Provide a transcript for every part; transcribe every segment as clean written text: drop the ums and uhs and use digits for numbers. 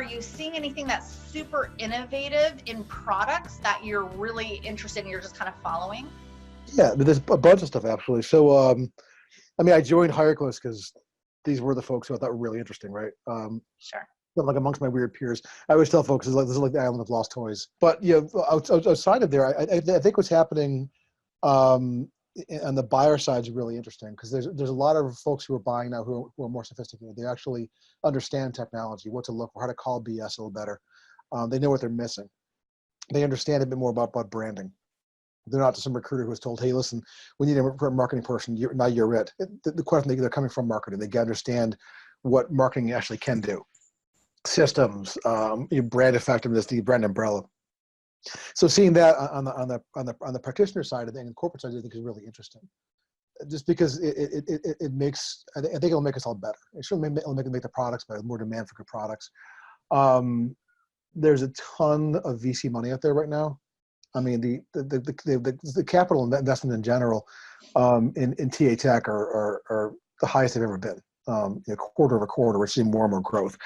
you seeing anything that's super innovative in products that you're really interested in, you're just kind of following? Yeah, there's a bunch of stuff, absolutely. So, I joined HireQuest because these were the folks who I thought were really interesting, right? Sure. Like amongst my weird peers, I always tell folks this is like the island of lost toys. But outside of there, I think what's happening on the buyer side is really interesting because there's a lot of folks who are buying now who are more sophisticated. They actually understand technology, what to look for, how to call BS a little better. They know what they're missing. They understand a bit more about branding. They're not just some recruiter who was told, hey, listen, we need a marketing person. Now you're it. The question, they're coming from marketing. They understand what marketing actually can do. Systems, brand effectiveness, the brand umbrella. So seeing that on the practitioner side of the and corporate side, I think is really interesting. Just because it makes, I think it'll make us all better. It should make the products better, more demand for good products. There's a ton of VC money out there right now. I mean, the capital investment in general in TA Tech are the highest they've ever been. Quarter over quarter, we're seeing more and more growth,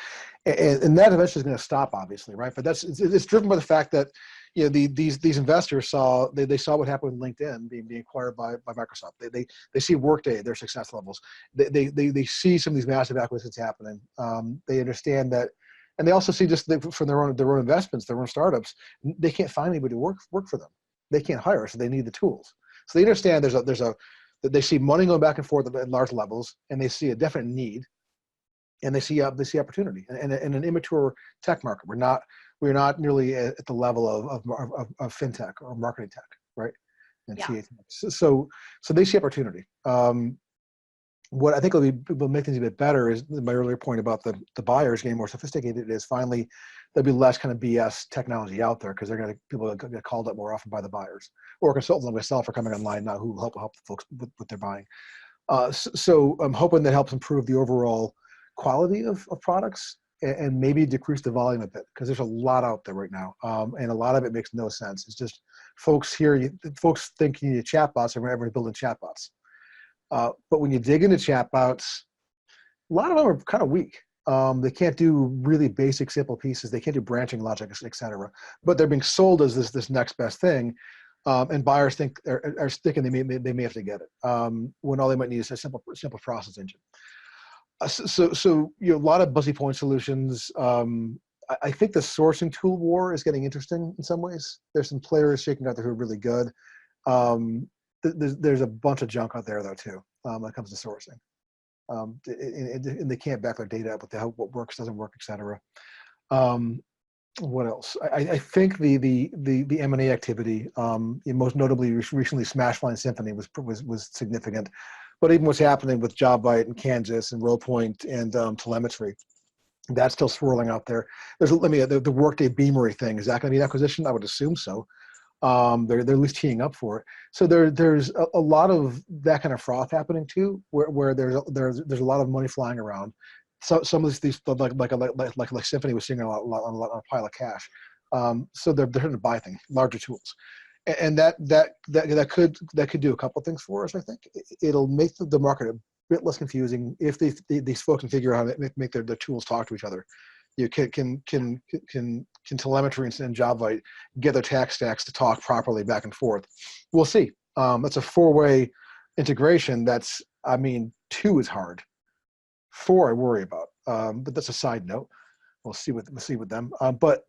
and that eventually is going to stop, obviously, right? But it's driven by the fact that these investors saw what happened with LinkedIn being acquired by Microsoft. They see Workday, their success levels. They see some of these massive acquisitions happening. They understand that. And they also see just from their own investments, their own startups, they can't find anybody to work for them. They can't hire, so they need the tools. So they understand they see money going back and forth at large levels, and they see a definite need, and they see opportunity. And in an immature tech market, we're not nearly at the level of fintech or marketing tech, right? And yeah. So they see opportunity. What I think will make things a bit better is my earlier point about the buyers getting more sophisticated. Is finally there'll be less kind of BS technology out there because people are going to get called up more often by the buyers, or consultants like myself are coming online now who help the folks with what they're buying. So I'm hoping that helps improve the overall quality of products and maybe decrease the volume a bit because there's a lot out there right now, and a lot of it makes no sense. It's just folks think you need chatbots and everyone's building chatbots. But when you dig into chatbots, a lot of them are kind of weak. They can't do really basic, simple pieces. They can't do branching logic, et cetera. But they're being sold as this next best thing, and buyers are thinking they may have to get it when all they might need is a simple process engine. So a lot of buzzy point solutions. I think the sourcing tool war is getting interesting in some ways. There's some players shaking out there who are really good. There's a bunch of junk out there though too when it comes to sourcing, and they can't back their data up with what works, doesn't work, etc. What else? I think the M&A activity, most notably recently, Smashline Symphony was significant, but even what's happening with JobBite and Kansas and RollPoint and telemetry, that's still swirling out there. There's the Workday Beamery thing. Is that going to be an acquisition? I would assume so. They're at least teeing up for it. So there's a lot of that kind of froth happening too, where there's a lot of money flying around. So some of these like Symphony was seeing on a pile of cash. So they're trying to buy things, larger tools, and that could do a couple of things for us. I think it'll make the market a bit less confusing if these folks can figure out how to make their tools talk to each other. You can telemetry and JobVite get their tech stacks to talk properly back and forth. We'll see. That's a 4-way integration. Two is hard. 4 I worry about, but that's a side note. We'll see with them. But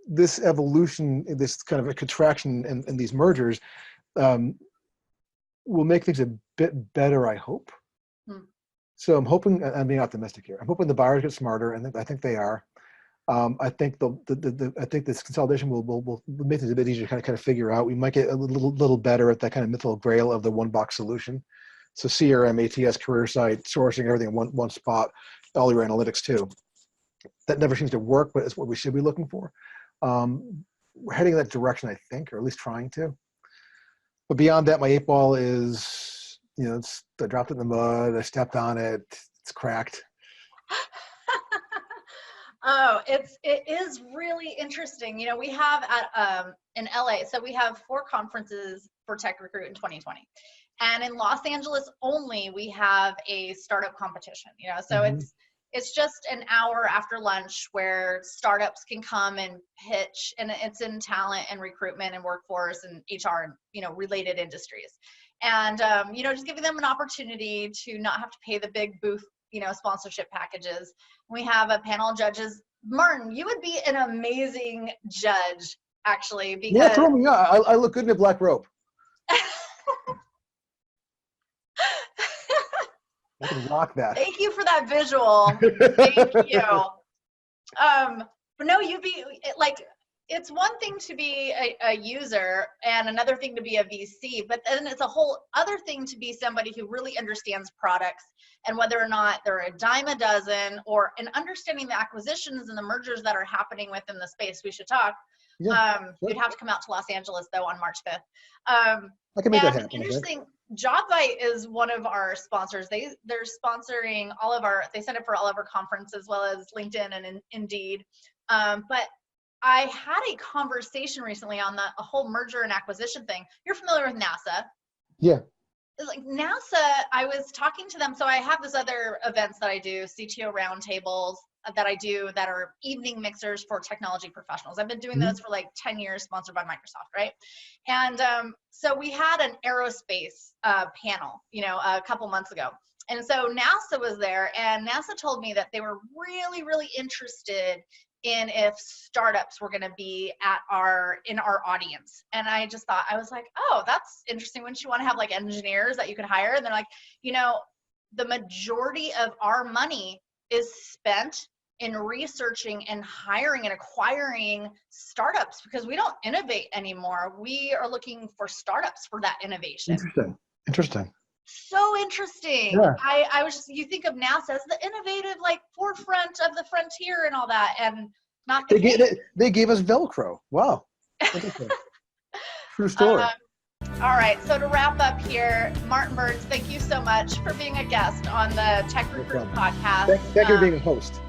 this evolution, this kind of a contraction in these mergers, will make things a bit better, I hope. So I'm hoping, I'm being optimistic here. I'm hoping the buyers get smarter, and I think they are. I think I think this consolidation will make it a bit easier to kind of figure out. We might get a little better at that kind of mythical grail of the one box solution. So CRM, ATS, career site, sourcing, everything in one spot, all your analytics too. That never seems to work, but it's what we should be looking for. We're heading in that direction, I think, or at least trying to. But beyond that, my 8 ball is, I dropped it in the mud, I stepped on it, it's cracked. Oh, it is really interesting. We have in LA, so we have 4 conferences for TechRecruit in 2020. And in Los Angeles only, we have a startup competition, so It's just an hour after lunch where startups can come and pitch, and it's in talent and recruitment and workforce and HR and, related industries. And, just giving them an opportunity to not have to pay the big booth, sponsorship packages. We have a panel of judges. Martin, you would be an amazing judge, actually, because yeah, throw me. Yeah, I look good in a black robe. I can rock that. Thank you for that visual. Thank you. But no, it's one thing to be a user and another thing to be a VC, but then it's a whole other thing to be somebody who really understands products and whether or not they're a dime a dozen, or in understanding the acquisitions and the mergers that are happening within the space. We should talk. Yeah, You'd have to come out to Los Angeles though on March 5th. I can make that happen. Interesting. JobBite is one of our sponsors. They're sponsoring they send it for all of our conference as well as LinkedIn and Indeed. But I had a conversation recently on a whole merger and acquisition thing. You're familiar with NASA? Yeah. Like NASA, I was talking to them. So I have this other events that I do, CTO roundtables that I do that are evening mixers for technology professionals. I've been doing those for like 10 years, sponsored by Microsoft, right? And so we had an aerospace panel, a couple months ago. And so NASA was there, and NASA told me that they were really, really interested in if startups were going to be in our audience. And I just thought, I was like, oh, that's interesting. Wouldn't you want to have like engineers that you could hire? And they're like, the majority of our money is spent in researching and hiring and acquiring startups because we don't innovate anymore. We are looking for startups for that innovation. Interesting. So interesting. Yeah. I was you think of NASA as the innovative, like forefront of the frontier and all that, and not they gave us Velcro. Wow. True story. All right. So to wrap up here, Martin Burns, thank you so much for being a guest on the TechRecruit Podcast. Thank you for being a host.